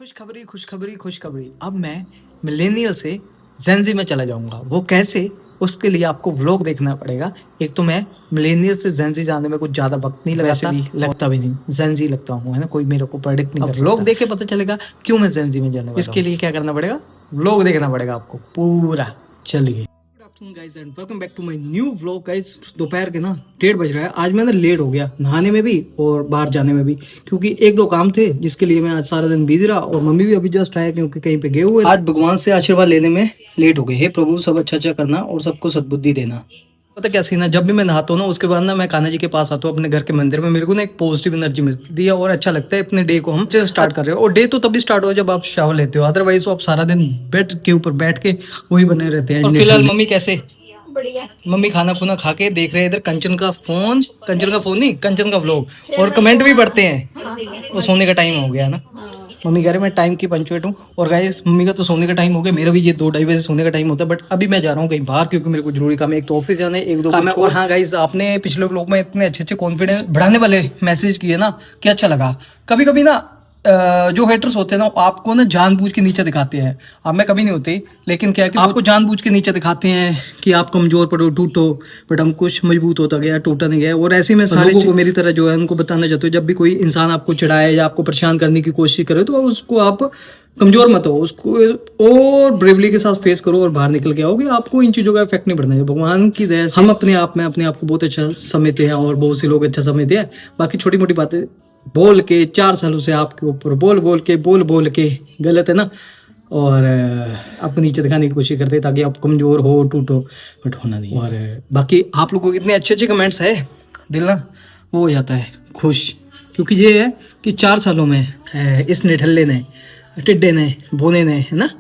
खुशखबरी। अब मैं मिलेनियल से जेनजी में चला जाऊंगा। वो कैसे, उसके लिए आपको व्लॉग देखना पड़ेगा। एक तो मैं मिलेनियल से जेनजी जाने में कुछ ज़्यादा वक्त नहीं लगाता, भी लगता भी नहीं, जेनजी लगता हूँ, है ना। कोई मेरे को प्रेडिक्ट नहीं कर सकता। व्लॉग देख के पता चलेगा क्यों मैं जेनजी में जाने वाला हूँ। इसके लिए क्या करना पड़ेगा, व्लॉग देखना पड़ेगा आपको पूरा। चलिए, guys and welcome back to my new vlog. Guys दोपहर के ना 1:30 बज रहा है। आज मैं ना लेट हो गया नहाने में भी और बाहर जाने में भी, क्योंकि एक दो काम थे जिसके लिए मैं आज सारा दिन बिजी रहा। और मम्मी भी अभी जस्ट आया क्योंकि कहीं पे गए हुए। आज भगवान से आशीर्वाद लेने में लेट हो गए। हे प्रभु, सब अच्छा करना और सबको सद्बुद्धि देना। पता क्या सीन है, जब भी मैं नहाता हूँ ना, उसके बाद ना मैं कान्हा जी के पास आता हूँ अपने घर के मंदिर में। मेरे को ना एक पॉजिटिव एनर्जी मिलती है और अच्छा लगता है। अपने डे को हम जैसे स्टार्ट कर रहे हो, और डे तो तभी स्टार्ट हो जब आप शावर लेते हो। अदरवाइज तो आप सारा दिन बेड के ऊपर बैठ के वही बने रहते हैं। फिलहाल मम्मी कैसे, बढ़िया। मम्मी खाना खुना खा के देख रहे हैं इधर कंचन का फोन नहीं, कंचन का व्लॉग, और कमेंट भी पढ़ते हैं। वो सोने का टाइम हो गया ना। मम्मी कह रहे मैं टाइम की पंचुएट हूँ। और गाइस मम्मी का तो सोने का टाइम हो गया, मेरा भी ये 2-2:30 बजे सोने का टाइम होता है। बट अभी मैं जा रहा हूँ कहीं बाहर, क्योंकि मेरे को जरूरी काम है। एक तो ऑफिस जाना है, एक दो काम है। और हाँ गाइस, आपने पिछले व्लॉग में इतने अच्छे कॉन्फिडेंस बढ़ाने वाले मैसेज किए ना कि अच्छा लगा। कभी कभी ना जो हेटर्स होते हैं ना, आपको ना जानबूझ के नीचे दिखाते हैं। अब मैं कभी नहीं होती, लेकिन क्या है कि आपको जानबूझ के नीचे दिखाते हैं कि आप कमजोर पड़ो, टूटो। बट हम कुछ मजबूत होता गया, टूटा नहीं गया। और ऐसे में सारे लोगों को मेरी तरह जो है उनको बताना चाहते हो, जब भी कोई इंसान आपको चिढ़ाए या आपको परेशान करने की कोशिश करे, तो उसको आप कमजोर मत हो, उसको और ब्रेवली के साथ फेस करो और बाहर निकल के आओगे। आपको इन चीजों का इफेक्ट नहीं पड़ना है। भगवान की दया से हम अपने आप को बहुत अच्छा समझते हैं, और बहुत से लोग अच्छा समझते हैं। बाकी छोटी मोटी बातें बोल के 4 सालों से आपके ऊपर बोल के गलत है ना, और आपको नीचे दिखाने की कोशिश करते हैं ताकि आप कमजोर हो, टूटो। बट होना नहीं। और बाकी आप लोगों के इतने अच्छे कमेंट्स है, दिल ना वो हो जाता है खुश। क्योंकि ये है कि 4 सालों में इस निठल्ले ने, टिड्डे ने, बोने ने, है ना,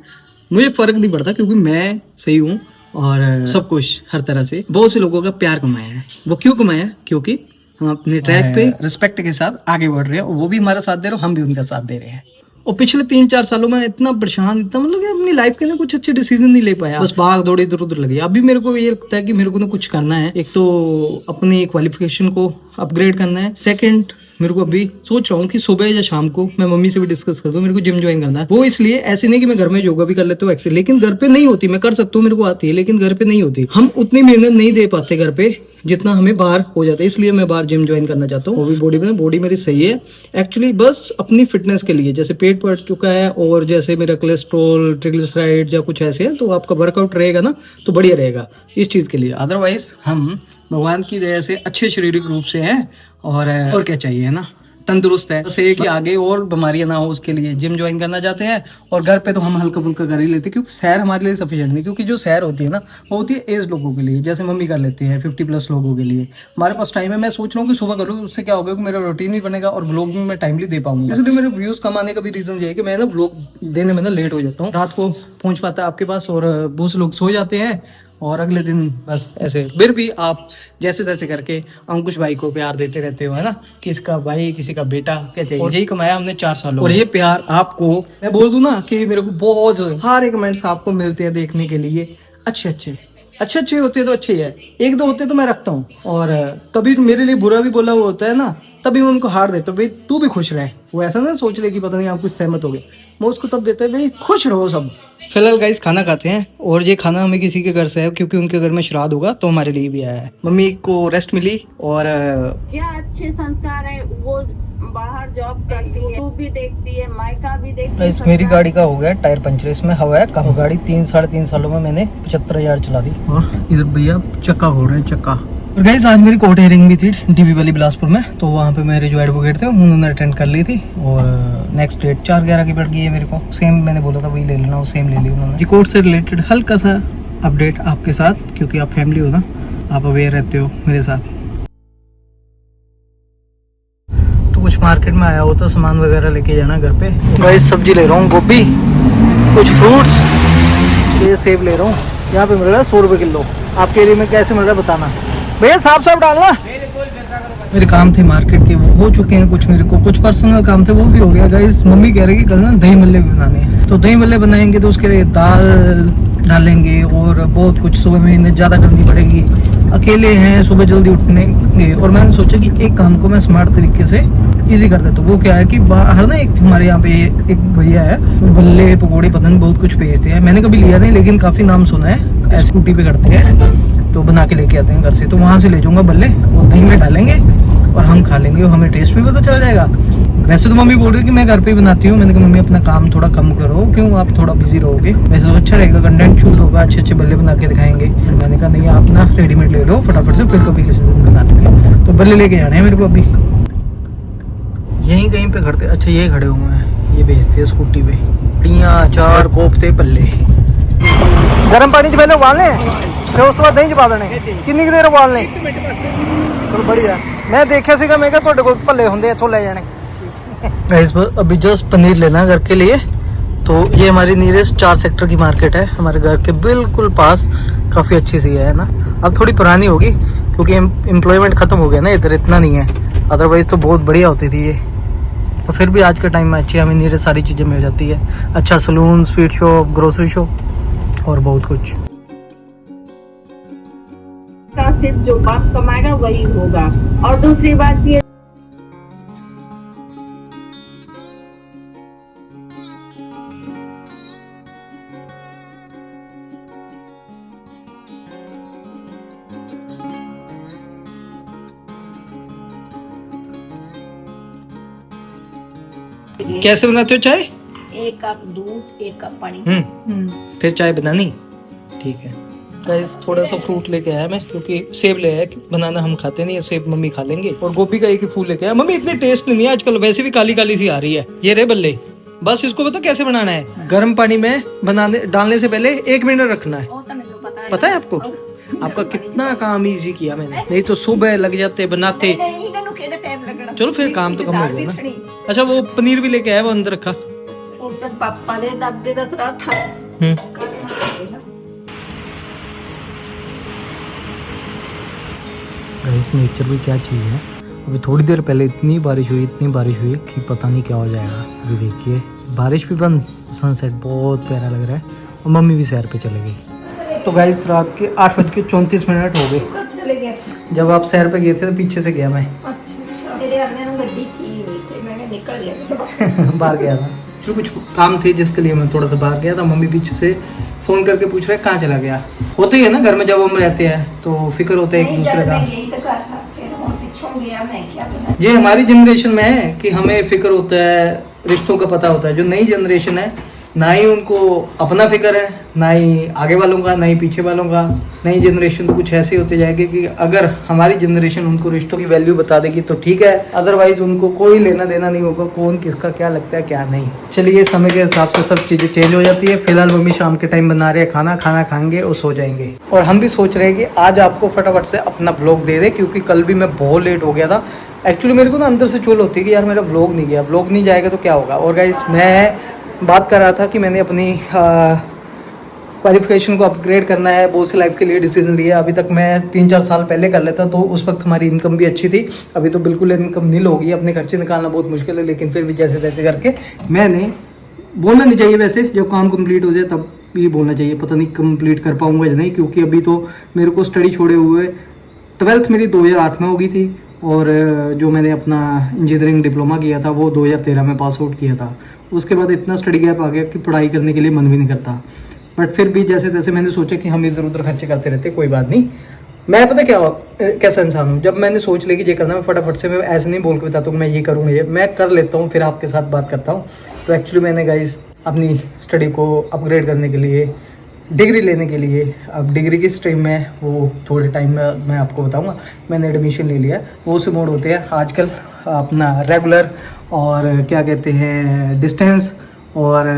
मुझे फर्क नहीं पड़ता, क्योंकि मैं सही हूँ। और सब कुछ हर तरह से बहुत से लोगों का प्यार कमाया है। वो क्यों कमाया, क्योंकि हम अपने ट्रैक पे रिस्पेक्ट के साथ आगे बढ़ रहे हैं। वो भी हमारा साथ दे रहे हो, हम भी उनका साथ दे रहे हैं। और पिछले 3-4 सालों में इतना परेशान, इतना मतलब कि अपनी लाइफ के ना कुछ अच्छे डिसीजन नहीं ले पाया, बस भाग दौड़ इधर उधर लगी। अभी मेरे को ये लगता है कि मेरे को ना कुछ करना है। एक तो अपनी क्वालिफिकेशन को अपग्रेड करना है। सेकंड, मेरे को अभी सोच रहा हूँ कि सुबह या शाम को, मैं मम्मी से भी डिस्कस कर दूँ, मेरे को जिम ज्वाइन करना है। वो इसलिए ऐसे नहीं कि मैं घर में योगा भी कर लेता हूँ एक्सरसाइज, लेकिन घर पे नहीं होती। मैं कर सकता हूँ, मेरे को आती है, लेकिन घर पे नहीं होती। हम उतनी मेहनत नहीं दे पाते घर पे जितना हमें बाहर हो जाता है। इसलिए मैं बाहर जिम ज्वाइन करना चाहता हूँ। वो भी बॉडी मेरी सही है एक्चुअली, बस अपनी फिटनेस के लिए। जैसे पेट बढ़ चुका है, और जैसे मेरा कोलेस्ट्रॉल, ट्रिग्लिसराइड या कुछ ऐसे है, तो आपका वर्कआउट रहेगा ना तो बढ़िया रहेगा इस चीज़ के लिए। अदरवाइज हम भगवान की दया से अच्छे शारीरिक रूप से हैं, और क्या चाहिए, है ना, तंदुरुस्त है। बस ये कि आगे और बीमारियां ना हो, उसके लिए जिम ज्वाइन करना चाहते हैं। और घर पे तो हम हल्का फुल्का कर ही लेते हैं, क्योंकि सैर हमारे लिए सफिशिएंट नहीं। क्योंकि जो सैर होती है ना, वो होती है एज लोगों के लिए, जैसे मम्मी कर लेती है 50+ लोगों के लिए। हमारे पास टाइम है, मैं सोच रहा हूँ कि सुबह करूँ, उससे क्या होगा कि मेरा रूटीन भी बनेगा और व्लॉगिंग में टाइमली दे पाऊंगा। इसलिए मेरे व्यूज कम आने का भी रीजन ये है कि मैं ना व्लॉग देने में ना लेट हो जाता हूँ। रात को पहुँच पाता है आपके पास, और बहुत से लोग सो जाते हैं, और अगले दिन बस ऐसे। फिर भी आप जैसे तैसे करके अंकुश भाई को प्यार देते रहते हो, है ना। किसका भाई, किसी का बेटा, क्या चाहिए। और यही कमाया हमने 4 सालों। और ये प्यार आपको, मैं बोल दूं ना कि मेरे को बहुत सारे कमेंट्स आपको मिलते हैं देखने के लिए। अच्छे होते हैं तो अच्छे ही है, 1-2 होते तो मैं रखता हूँ। और कभी मेरे लिए बुरा भी बोला हुआ होता है ना, तभी मैं उनको हार देता हूँ, भाई तू भी खुश रहे। वो ऐसा ना सोच ले कि पता नहीं आप कुछ सहमत हो गए। मैं उसको तब देता है, भाई खुश रहो सब। फिलहाल गाइस खाना खाते हैं, और ये खाना हमें किसी के घर से है, क्योंकि उनके घर में श्राद्ध होगा, तो हमारे लिए भी आया है। मम्मी को रेस्ट मिली, और क्या अच्छे संस्कार है। वो बाहर जॉब करती है, वो भी देखती है, मायका भी देखती है। मेरी गाड़ी का हो गया टायर पंचर, इसमें हवा है कम। गाड़ी 3-3.5 सालों में मैंने 75,000 चला दी। और इधर भैया चक्का खोल रहे हैं, चक्का। और गाइस आज मेरी कोर्ट हियरिंग भी थी डीबी वाली बिलासपुर में, तो वहाँ पे मेरे जो एडवोकेट थे उन्होंने अटेंड कर ली थी। और नेक्स्ट डेट 4/11 की पड़ गई है मेरे को। सेम मैंने बोला था वही ले लेना, वो सेम ले ली उन्होंने। कोर्ट से रिलेटेड हल्का सा अपडेट आपके साथ, क्योंकि आप फैमिली हो ना, आप अवेयर रहते हो मेरे साथ। तो कुछ मार्केट में आया हो तो सामान वगैरह लेके जाना घर पे। गाइस सब्जी ले रहा हूँ, गोभी, कुछ फ्रूट्स, ये सेब ले रहा हूँ। यहाँ पे मिल रहा है 100 रुपये किलो। आपके एरिया में कैसे मिल रहा है बताना भैया। साफ डालना। मेरे काम थे मार्केट के, वो हो चुके हैं कुछ। मेरे को कुछ पर्सनल काम थे, वो भी हो गया। गाइस मम्मी कह रही है कि कल ना दही मल्ले भी बनाने हैं, तो दही मल्ले बनाएंगे तो उसके लिए दाल डालेंगे, और बहुत कुछ सुबह मेहनत ज़्यादा करनी पड़ेगी। अकेले हैं, सुबह जल्दी उठनेंगे। और मैंने सोचा कि एक काम को मैं स्मार्ट तरीके से इजी कर देता हूँ। वो क्या है कि बाहर ना एक हमारे यहाँ पे एक भैया है, वो बल्ले पकौड़े पता नहीं बहुत कुछ बेचते हैं। मैंने कभी लिया नहीं लेकिन काफ़ी नाम सुना है। स्कूटी पे करते हैं तो बना के लेके आते हैं घर से, तो वहाँ से ले जाऊँगा बल्ले और दही में डालेंगे और हम खा लेंगे और हमें टेस्ट भी पता चल जाएगा। वैसे तो मम्मी बोल रही थी कि मैं घर पे ही बनाती हूँ। मैंने कहा मम्मी अपना काम थोड़ा कम करो, क्यों आप थोड़ा बिजी रहोगे। वैसे तो अच्छा रहेगा, कंटेंट शूट होगा, अच्छे अच्छे बल्ले बना के दिखाएंगे। मैंने कहा नहीं आप ना रेडीमेड ले लो फटाफट से, फिर कभी किसी दिन बना लेंगे। तो बल्ले लेके जाने हैं मेरे को अभी। यहीं कहीं पे खड़ते, अच्छा ये खड़े हुए हैं, ये बेचते हैं स्कूटी पे बढ़िया अचार कोफ्ते पल्ले। गर्म पानी च पहले उबालने फिर उसके बाद दही च पा देने। कितनी देर उबालने? चलो बढ़िया। मैं देखा सीगा, मैं क्या ਤੁਹਾਡੇ ਕੋਲ ਭੱਲੇ ਹੁੰਦੇ ਇੱਥੋਂ ਲੈ ਜਾਣੇ। गाइस अभी जस्ट पनीर लेना है घर के लिए। तो ये हमारी नियरेस्ट 4 सेक्टर की मार्केट है, हमारे घर के बिल्कुल पास। काफ़ी अच्छी सी है ना। अब थोड़ी पुरानी होगी क्योंकि एम्प्लॉयमेंट ख़त्म हो गया ना इधर, इतना नहीं है। अदरवाइज़ तो बहुत बढ़िया होती थी ये। तो फिर भी आज के टाइम में अच्छी हमें नियरेस्ट सारी चीज़ें मिल जाती है। अच्छा salon, sweet shop, grocery shop और बहुत कुछ। का सिर्फ जो बाप कमाएगा वही होगा। और दूसरी बात ये कैसे बनाते हो चाय? 1 कप दूध 1 कप पानी। फिर चाय बनानी, ठीक है। गाइस थोड़ा सा फ्रूट लेके आया मैं, क्योंकि सेब ले आया। बनाना हम खाते नहीं है, सेब मम्मी खा लेंगे। और गोभी का एक ही फूल लेके आया। मम्मी इतनी टेस्ट नहीं है आजकल, वैसे भी काली काली सी आ रही है। ये रे बल्ले, बस इसको पता कैसे बनाना है। गर्म पानी में बनाने डालने से पहले 1 मिनट रखना है। पता है आपको? आपका कितना काम इजी किया मैंने, नहीं तो सुबह लग जाते बनाते। चलो फिर काम तो कम हो गया ना। अच्छा वो पनीर भी लेके आया, वो अंदर रखा। पापा ने दादी दस रहा था। गाइस नेचर भी क्या चीज़ है। अभी थोड़ी देर पहले इतनी बारिश हुई कि पता नहीं क्या हो जाएगा। अभी देखिए बारिश भी बंद, सनसेट बहुत प्यारा लग रहा है और मम्मी भी सैर पे चले गई। तो गाइस रात के 8:34 हो गए। जब आप सैर पे गए थे तो पीछे से गया मैं। बाहर गया था, तो कुछ काम थे जिसके लिए मैं थोड़ा सा बाहर गया था। मम्मी पीछे से फोन करके पूछ रहे कहाँ चला गया। होता ही है ना घर में, जब हम रहते हैं तो फिक्र होता है एक दूसरे का। ये हमारी जनरेशन में है कि हमें फिक्र होता है, रिश्तों का पता होता है। जो नई जनरेशन है ना ही उनको अपना फिक्र है, ना ही आगे वालों का, ना ही पीछे वालों का। नई जनरेशन तो कुछ ऐसे होते जाएगी कि अगर हमारी जनरेशन उनको रिश्तों की वैल्यू बता देगी तो ठीक है, अदरवाइज उनको कोई लेना देना नहीं होगा कौन किसका क्या लगता है क्या नहीं। चलिए समय के हिसाब से सब चीज़ें चेंज हो जाती है। फिलहाल मम्मी शाम के टाइम बना रहे हैं खाना खाएंगे और सो जाएंगे। और हम भी सोच रहे हैं कि आज आपको फटाफट से अपना व्लॉग दे दे, क्योंकि कल भी मैं बहुत लेट हो गया था। एक्चुअली मेरे को ना अंदर से चुल होती है कि यार मेरा व्लॉग नहीं गया, व्लॉग नहीं जाएगा तो क्या होगा। और गाइस मैं बात कर रहा था कि मैंने अपनी क्वालिफिकेशन को अपग्रेड करना है, बहुत सी लाइफ के लिए डिसीजन लिया। अभी तक मैं 3-4 साल पहले कर लेता तो उस वक्त हमारी इनकम भी अच्छी थी। अभी तो बिल्कुल इनकम नील हो गई, अपने खर्चे निकालना बहुत मुश्किल है। लेकिन फिर भी जैसे तैसे करके, मैंने बोलना नहीं चाहिए वैसे, जब काम कंप्लीट हो जाए तब ये बोलना चाहिए। पता नहीं कंप्लीट कर पाऊँगा या नहीं, क्योंकि अभी तो मेरे को स्टडी छोड़े हुए 12th मेरी 2008 में हो गई थी। और जो मैंने अपना इंजीनियरिंग डिप्लोमा किया था वो 2013 में पास आउट किया था। उसके बाद इतना स्टडी गैप आ गया कि पढ़ाई करने के लिए मन भी नहीं करता। बट फिर भी जैसे तैसे मैंने सोचा कि हम इधर उधर खर्चे करते रहते, कोई बात नहीं। मैं पता क्या कैसा इंसान हूँ, जब मैंने सोच लिया कि ये करना, मैं फटाफट से, मैं ऐसे नहीं बोल के बताता हूँ मैं ये करूँगा, ये मैं कर लेता हूँ, फिर आपके साथ बात करता हूँ। तो एक्चुअली मैंने गाइस अपनी स्टडी को अपग्रेड करने के लिए, डिग्री लेने के लिए, अब डिग्री की स्ट्रीम में वो थोड़े टाइम में मैं आपको बताऊंगा, मैंने एडमिशन ले लिया। वो से मोड होते हैं आजकल अपना रेगुलर और क्या कहते हैं डिस्टेंस और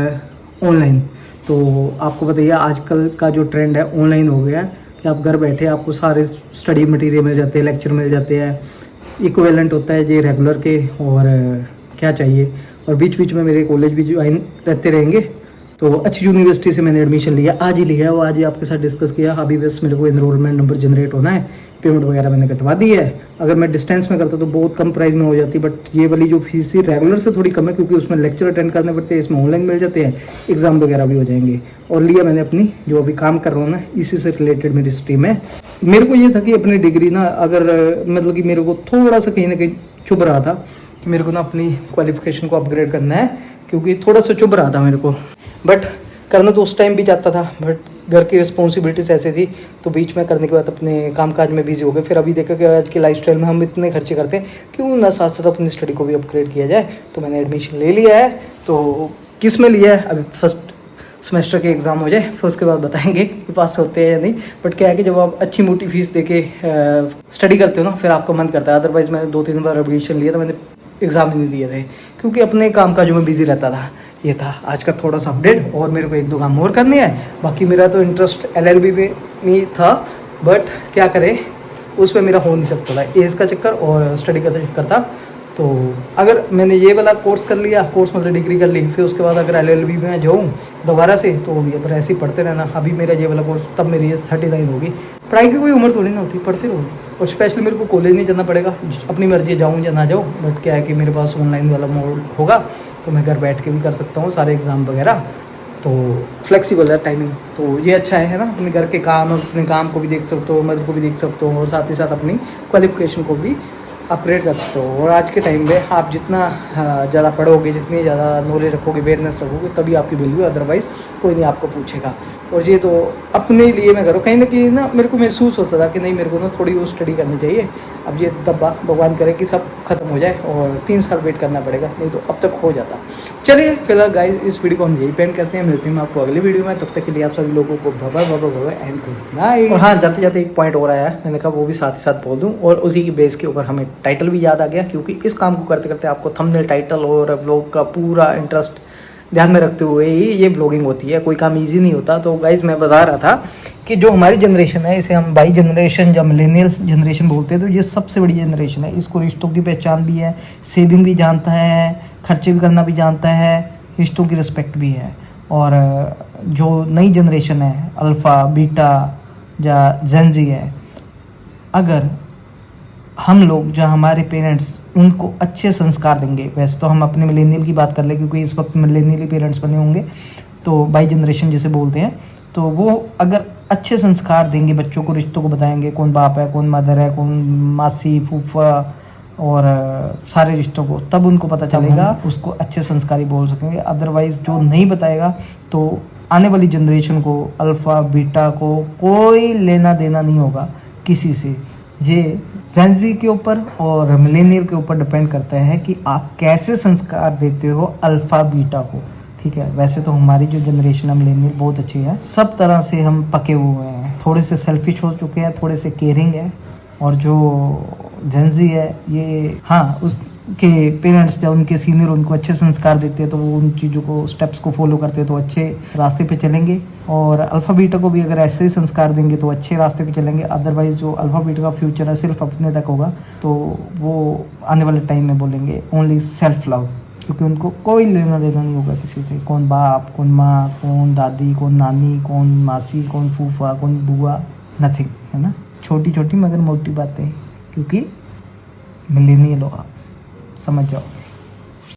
ऑनलाइन। तो आपको बताइए आजकल का जो ट्रेंड है ऑनलाइन हो गया है कि आप घर बैठे आपको सारे स्टडी मटेरियल मिल जाते हैं, लेक्चर मिल जाते हैं, इक्विवेलेंट होता है ये रेगुलर के। और क्या चाहिए, और बीच बीच में मेरे कॉलेज भी ज्वाइन रहते रहेंगे। तो अच्छी यूनिवर्सिटी से मैंने एडमिशन लिया, आज ही लिया, वो आज ही आपके साथ डिस्कस किया। अभी बस मेरे को एनरोलमेंट नंबर जनरेट होना है, पेमेंट वगैरह मैंने कटवा दी है। अगर मैं डिस्टेंस में करता तो बहुत कम प्राइस में हो जाती, बट ये वाली जो फीस थी रेगुलर से थोड़ी कम है, क्योंकि उसमें लेक्चर अटेंड करने पड़ते हैं, इसमें ऑनलाइन मिल जाते हैं, एग्जाम वगैरह भी हो जाएंगे। और लिया मैंने अपनी जो अभी काम कर रहा हूँ ना, इसी से रिलेटेड मेरी स्ट्रीम है। मेरे को ये था कि अपनी डिग्री ना, अगर मतलब कि मेरे को थोड़ा सा कहीं ना कहीं चुभ रहा था कि मेरे को ना अपनी क्वालिफिकेशन को अपग्रेड करना है, क्योंकि थोड़ा सा चुभ रहा था मेरे को, बट करना तो उस टाइम भी चाहता था, बट घर की रिस्पॉन्सिबिलिटीज ऐसी थी तो बीच में करने के बाद अपने कामकाज में बिजी हो गए। फिर अभी देखा कि आज की लाइफस्टाइल में हम इतने खर्चे करते हैं, क्यों ना साथ साथ अपनी स्टडी को भी अपग्रेड किया जाए। तो मैंने एडमिशन ले लिया है। तो किस में लिया है, अभी फर्स्ट सेमेस्टर के एग्ज़ाम हो जाए फिर उसके बाद बताएंगे कि पास होते हैं या नहीं। बट क्या है कि जब आप अच्छी मोटी फीस दे के स्टडी करते हो ना, फिर आपका मन करता है। अदरवाइज़ मैंने 2-3 बार एडमिशन लिया था, मैंने एग्ज़ाम ही नहीं दिए थे, क्योंकि अपने काम काजों में बिजी रहता था। ये था आज का थोड़ा सा अपडेट, और मेरे को 1-2 काम और करने हैं। बाकी मेरा तो इंटरेस्ट LLB में था, बट क्या करे, उसमें मेरा हो नहीं सकता था, एज का चक्कर और स्टडी का चक्कर था। तो अगर मैंने ये वाला कोर्स कर लिया, कोर्स मतलब डिग्री कर ली, फिर उसके बाद अगर LLB में जाऊँ दोबारा से, तो भी अगर ऐसे ही पढ़ते रहना, अभी मेरा ये वाला कोर्स, तब मेरी एज 39 होगी। पढ़ाई की कोई उम्र थोड़ी ना होती, पढ़ते रहो। और स्पेशली मेरे को कॉलेज नहीं जाना पड़ेगा, अपनी मर्जी जाऊँ या ना जाऊँ। बट क्या है कि मेरे पास ऑनलाइन वाला मोड होगा, तो मैं घर बैठ के भी कर सकता हूँ सारे एग्ज़ाम वगैरह। तो फ्लेक्सिबल है टाइमिंग, तो ये अच्छा है ना। अपने घर के काम, अपने काम को भी देख सकते हो, मदर को भी देख सकते हो, और साथ ही साथ अपनी क्वालिफिकेशन को भी अपग्रेड कर सकते हो। और आज के टाइम में आप जितना ज़्यादा पढ़ोगे, जितनी ज़्यादा नॉलेज रखोगे, अवेयरनेस रखोगे, तभी आपकी वैल्यू है। अदरवाइज़ कोई नहीं आपको पूछेगा। और ये तो अपने लिए मैं करूँ, कहीं ना कहीं ना मेरे को महसूस होता था कि नहीं, मेरे को ना थोड़ी वो स्टडी करनी चाहिए। अब ये दब्बा भगवान करे कि सब खत्म हो जाए, और 3 साल वेट करना पड़ेगा, नहीं तो अब तक हो जाता। चलिए फिलहाल गाइस, इस वीडियो को हम यही पेंड करते हैं। मिलते हैं आपको अगली वीडियो में, तब तक के लिए आप सभी लोगों को बाय एंड गुड नाइट। और हाँ, जाते जाते एक पॉइंट और आया है, मैंने कहा वो भी साथ ही साथ बोल दूँ, और उसी की बेस के ऊपर हमें टाइटल भी याद आ गया, क्योंकि इस काम को करते करते आपको थंबनेल, टाइटल और व्लॉग का पूरा इंटरेस्ट ध्यान में रखते हुए ही ये ब्लॉगिंग होती है। कोई काम इजी नहीं होता। तो गाइज मैं बता रहा था कि जो हमारी जनरेशन है, इसे हम बाई जनरेशन या मिलेनियल जनरेशन बोलते हैं, तो ये सबसे बड़ी जनरेशन है। इसको रिश्तों की पहचान भी है, सेविंग भी जानता है, खर्चे भी करना भी जानता है, रिश्तों की रिस्पेक्ट भी है। और जो नई जनरेशन है, अल्फ़ा, बीटा या जेनजी है, अगर हम लोग, जो हमारे पेरेंट्स, उनको अच्छे संस्कार देंगे, वैसे तो हम अपने मिलेनियल की बात कर ले, क्योंकि इस वक्त मिलेनियल ही पेरेंट्स बने होंगे, तो बाई जनरेशन जिसे बोलते हैं, तो वो अगर अच्छे संस्कार देंगे बच्चों को, रिश्तों को बताएंगे, कौन बाप है, कौन मदर है, कौन मासी, फूफा, और सारे रिश्तों को, तब उनको पता चलेगा, उसको अच्छे संस्कारी बोल सकेंगे। अदरवाइज़ जो नहीं बताएगा, तो आने वाली जनरेशन को, अल्फ़ा बीटा को कोई लेना देना नहीं होगा किसी से। ये जेनजी के ऊपर और मिलेनियल के ऊपर डिपेंड करता है कि आप कैसे संस्कार देते हो अल्फ़ा बीटा को। ठीक है, वैसे तो हमारी जो जनरेशन है मिलेनियल बहुत अच्छी है, सब तरह से हम पके हुए हैं, थोड़े से सेल्फिश हो चुके हैं, थोड़े से केयरिंग है। और जो जेनजी है, ये हाँ, उसके पेरेंट्स जब उनके सीनियर उनको अच्छे संस्कार देते हैं, तो वो उन चीज़ों को, स्टेप्स को फॉलो करते हैं, तो अच्छे रास्ते पे चलेंगे। और अल्फ़ा बीटा को भी अगर ऐसे ही संस्कार देंगे तो अच्छे रास्ते पे चलेंगे। अदरवाइज़ जो अल्फ़ा बीटा का फ्यूचर है सिर्फ अपने तक होगा, तो वो आने वाले टाइम में बोलेंगे ओनली सेल्फ लव, क्योंकि उनको कोई लेना देना नहीं होगा किसी से। कौन बाप, कौन माँ, कौन दादी, कौन नानी, कौन मासी, कौन फूफा, कौन बुआ, नथिंग, है ना। छोटी छोटी मगर मोटी बातें, क्योंकि मिलेनियल हो आप, समझ जाओ।